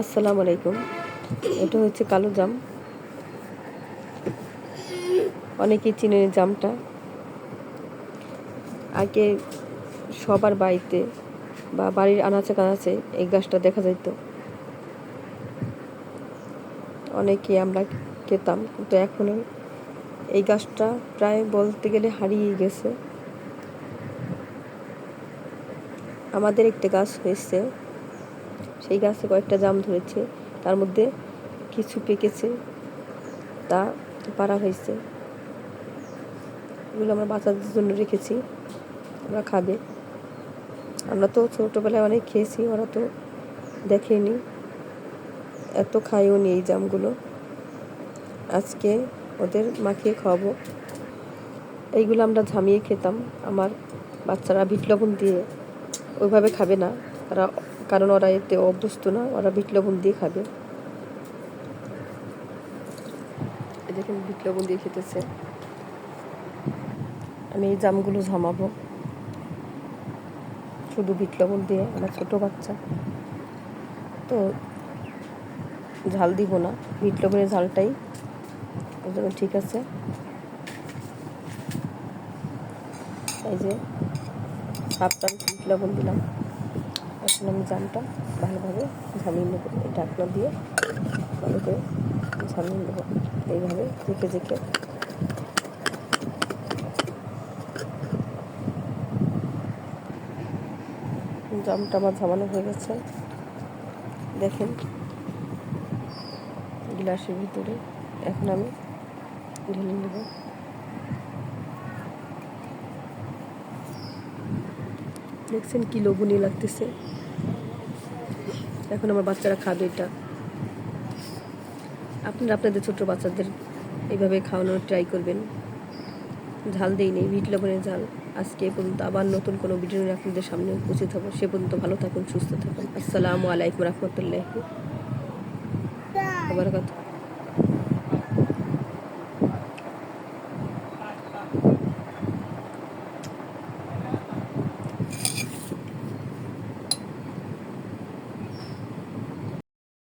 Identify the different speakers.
Speaker 1: আসসালামু আলাইকুম। এটা হচ্ছে কালো জাম। অনেকেই চিনেন এই জামটা। আগে সবার বাড়িতে বা বাড়ির আনাচে কানাচে এই গাছটা দেখা যাইত। অনেকে আমরা খেতাম, কিন্তু এখন এই গাছটা প্রায় বলতে গেলে হারিয়ে গেছে। আমাদের একটা গাছ হয়েছে, সেই গাছে কয়েকটা জাম ধরেছে, তার মধ্যে কিছু পেকেছে, তা পাড়া হয়েছে। এগুলো আমরা বাচ্চাদের জন্য রেখেছি, ওরা খাবে। আমরা তো ছোটোবেলায় অনেক খেয়েছি, ওরা তো দেখেনি, এত খাইও নি এই জামগুলো। আজকে ওদের মাখিয়ে খাওয়াবো। এইগুলো আমরা ঝামিয়ে খেতাম। আমার বাচ্চারা বিট লবণ দিয়ে ওইভাবে খাবে না, কারণ ওরা এতে অভ্যস্ত না, ওরা বিট লবণ দিয়ে খাবে। দেখুন বিট লবণ দিয়ে খেতেছে। আমি এই জামগুলো ঝামাবো শুধু বিট লবণ দিয়ে। আমার ছোটো বাচ্চা তো ঝাল দিব না, বিট লবণের ঝালটাই ওর জন্য ঠিক আছে। এই যে হাফ চামচ বিট লবণ দিলাম। এখন আমি জামটা ভালোভাবে ঝামিয়ে নেবো, এই ঢাকনা দিয়ে ভালো করে ঝামিয়ে নেবো, এইভাবে ঝেঁকে ঝেঁকে। জামটা আমার ঝামানো হয়ে গেছে, দেখেন গ্লাসের ভিতরে। এখন আমি ঢেলে নেব। দেখছেন কি লোভনীয় লাগতেছে। এখন আমার বাচ্চারা খাবে এটা। আপনারা আপনাদের ছোট বাচ্চাদের এইভাবে খাওয়ানোর ট্রাই করবেন। ঝাল দেইনি, বিট লবণের ঝাল। আজকে এ পর্যন্ত, আবার নতুন কোনো ভিডিও নিয়ে আপনাদের সামনে উপস্থিত হবো। সে পর্যন্ত ভালো থাকুন, সুস্থ থাকুন। আসসালামু আলাইকুম রহমতুল্লাহি ওয়া বারাকাতুহু।